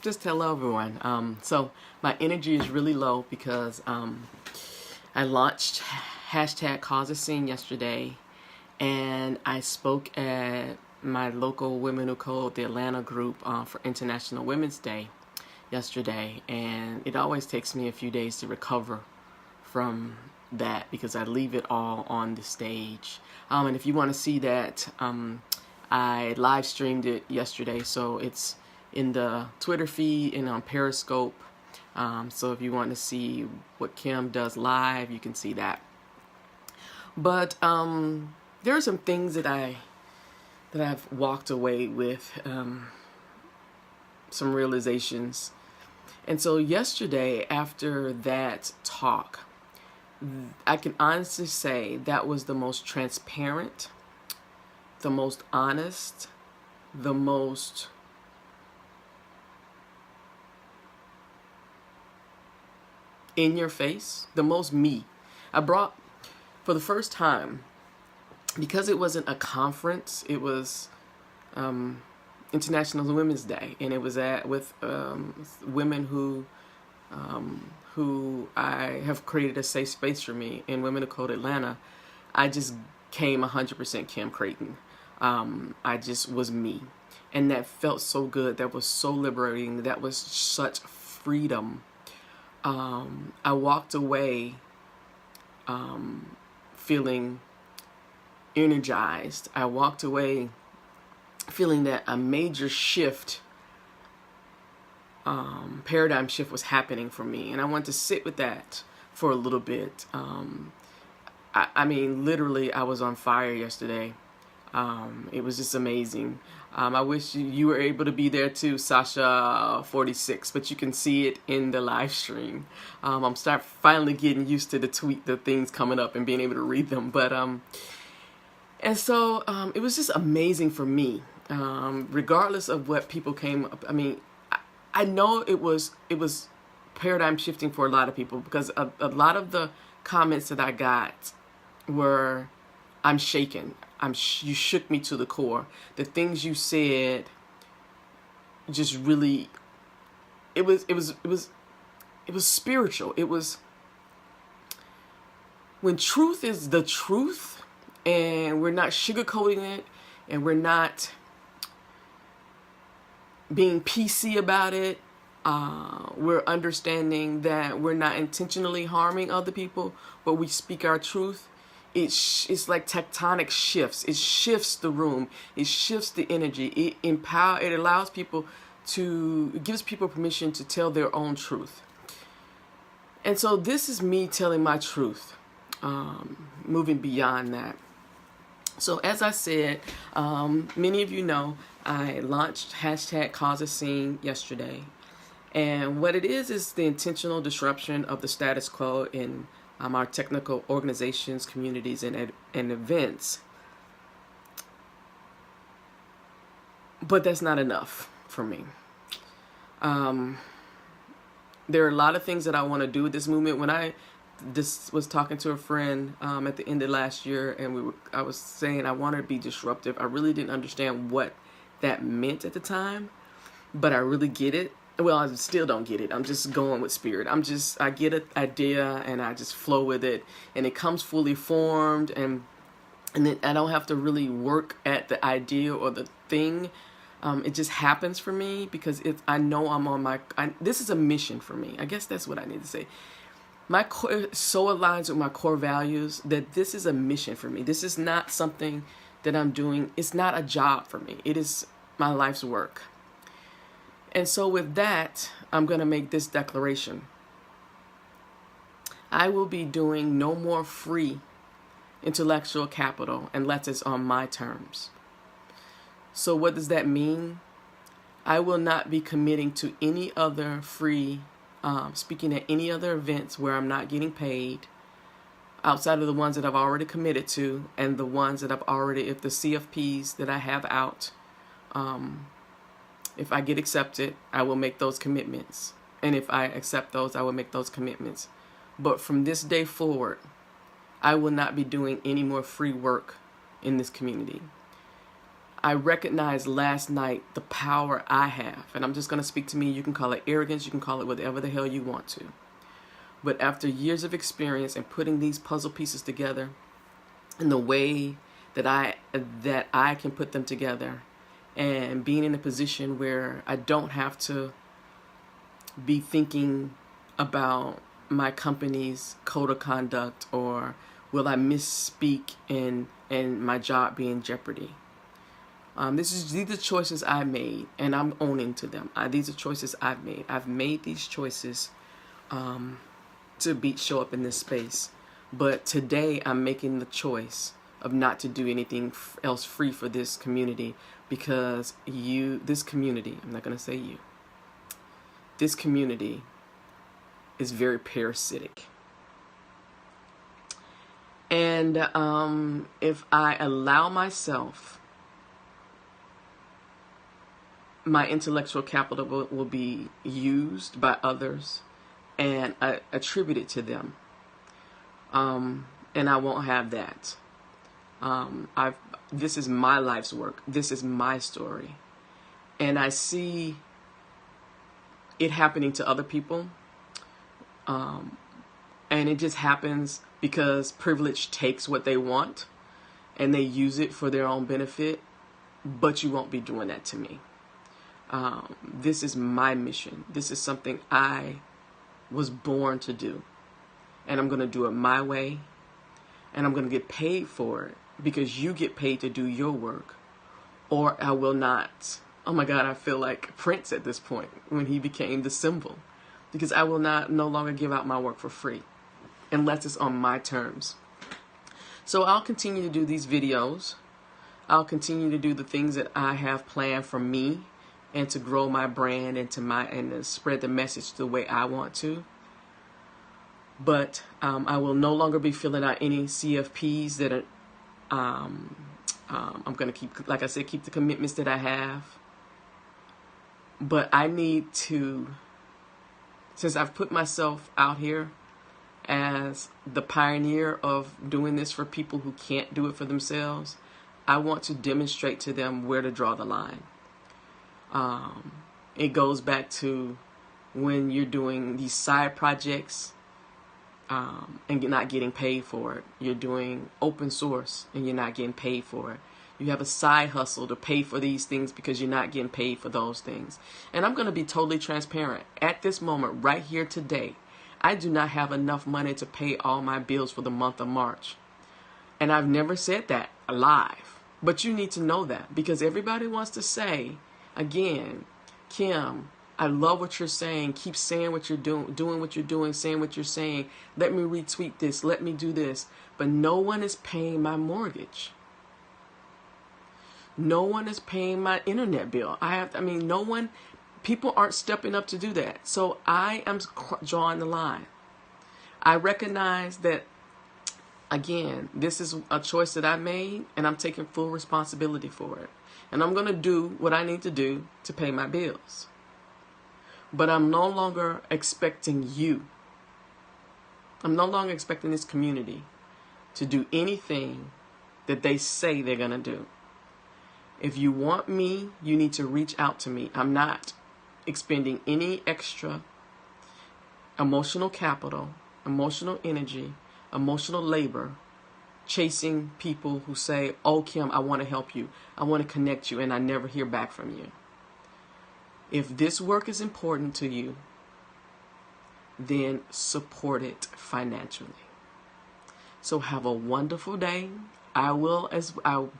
Just hello everyone. So my energy is really low because I launched hashtag causeascene yesterday, and I spoke at my local Women Who Code, the Atlanta group, for International Women's Day yesterday, and it always takes me a few days to recover from that because I leave it all on the stage. And if you want to see that, I live streamed it yesterday, so it's in the Twitter feed and on Periscope. So if you want to see what Kim does live, you can see that. But there are some things that I've walked away with, some realizations. And so yesterday, after that talk, I can honestly say that was the most transparent, the most honest, the most in your face, the most me. I brought, for the first time, because it wasn't a conference, it was International Women's Day, and it was with women who I have created a safe space for me in Women of Code Atlanta. I just came 100% Kim Creighton. I just was me, and that felt so good. That was so liberating. That was such freedom. I walked away feeling energized. I walked away feeling that a major shift, paradigm shift was happening for me. And I wanted to sit with that for a little bit. I mean, literally, I was on fire yesterday. It was just amazing. I wish you were able to be there too, Sasha46, but you can see it in the live stream. I'm finally getting used to the things coming up and being able to read them. But and so it was just amazing for me, regardless of what people came up. I mean, I know it was paradigm shifting for a lot of people, because a lot of the comments that I got were, "I'm shaken. You shook me to the core. The things you said just really, it was spiritual. It was, when truth is the truth, and we're not sugarcoating it, and we're not being PC about it. We're understanding that we're not intentionally harming other people, but we speak our truth. It's like tectonic shifts. It shifts the room. It shifts the energy. It allows people it gives people permission to tell their own truth. And so this is me telling my truth, moving beyond that. So as I said, many of you know, I launched hashtag causeascene yesterday. And what it is the intentional disruption of the status quo in our technical organizations, communities, and events. But that's not enough for me. There are a lot of things that I want to do with this movement. When I was talking to a friend at the end of last year, and I was saying I want to be disruptive. I really didn't understand what that meant at the time, but I really get it. Well, I still don't get it. I'm just going with spirit. I get an idea and I just flow with it, and it comes fully formed, and then I don't have to really work at the idea or the thing. It just happens for me because I know I'm on this is a mission for me. I guess that's what I need to say. My core so aligns with my core values that this is a mission for me. This is not something that I'm doing. It's not a job for me. It is my life's work. And so with that, I'm going to make this declaration. I will be doing no more free intellectual capital unless it's on my terms. So what does that mean? I will not be committing to any other free speaking at any other events where I'm not getting paid, outside of the ones that I've already committed to, and the ones that if the CFPs that I have out, if I get accepted, I will make those commitments. And if I accept those, I will make those commitments. But from this day forward, I will not be doing any more free work in this community. I recognized last night the power I have. And I'm just going to speak to me. You can call it arrogance. You can call it whatever the hell you want to. But after years of experience and putting these puzzle pieces together in the way that I can put them together, and being in a position where I don't have to be thinking about my company's code of conduct, or will I misspeak and my job be in jeopardy. These are choices I made, and I'm owning to them. These are choices I've made. I've made these choices to show up in this space. But today I'm making the choice of not to do anything else free for this community, because this community, I'm not going to say you, this community is very parasitic. And if I allow myself, my intellectual capital will be used by others and attributed to them. And I won't have that. This is my life's work. This is my story. And I see it happening to other people. And it just happens because privilege takes what they want and they use it for their own benefit. But you won't be doing that to me. This is my mission. This is something I was born to do. And I'm going to do it my way. And I'm going to get paid for it, because you get paid to do your work. Or I will not. Oh my God, I feel like Prince at this point when he became the symbol. Because I will no longer give out my work for free unless it's on my terms. So I'll continue to do these videos. I'll continue to do the things that I have planned for me, and to grow my brand and to spread the message the way I want to. But I will no longer be filling out any CFPs that are, I'm going to keep, like I said, keep the commitments that I have. But I need to, since I've put myself out here as the pioneer of doing this for people who can't do it for themselves, I want to demonstrate to them where to draw the line. It goes back to when you're doing these side projects and you're not getting paid for it. You're doing open source and you're not getting paid for it. You have a side hustle to pay for these things because you're not getting paid for those things. And I'm going to be totally transparent. At this moment, right here today, I do not have enough money to pay all my bills for the month of March. And I've never said that live. But you need to know that, because everybody wants to say, again, Kim, I love what you're saying. Keep saying what you're doing what you're doing, saying what you're saying. Let me retweet this. Let me do this. But no one is paying my mortgage. No one is paying my internet bill. No one, people aren't stepping up to do that. So I am drawing the line. I recognize that, again, this is a choice that I made, and I'm taking full responsibility for it. And I'm going to do what I need to do to pay my bills. But I'm no longer expecting you. I'm no longer expecting this community to do anything that they say they're going to do. If you want me, you need to reach out to me. I'm not expending any extra emotional capital, emotional energy, emotional labor, chasing people who say, oh, Kim, I want to help you. I want to connect you, and I never hear back from you. If this work is important to you, then support it financially. So have a wonderful day. I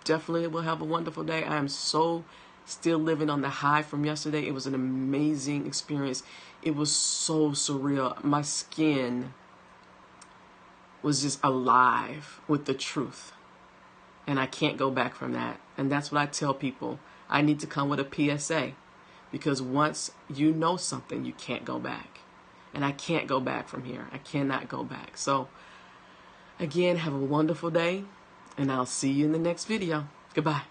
definitely will have a wonderful day. I am so still living on the high from yesterday. It was an amazing experience. It was so surreal. My skin was just alive with the truth. And I can't go back from that. And that's what I tell people. I need to come with a PSA. Because once you know something, you can't go back. And I can't go back from here. I cannot go back. So, again, have a wonderful day. And I'll see you in the next video. Goodbye.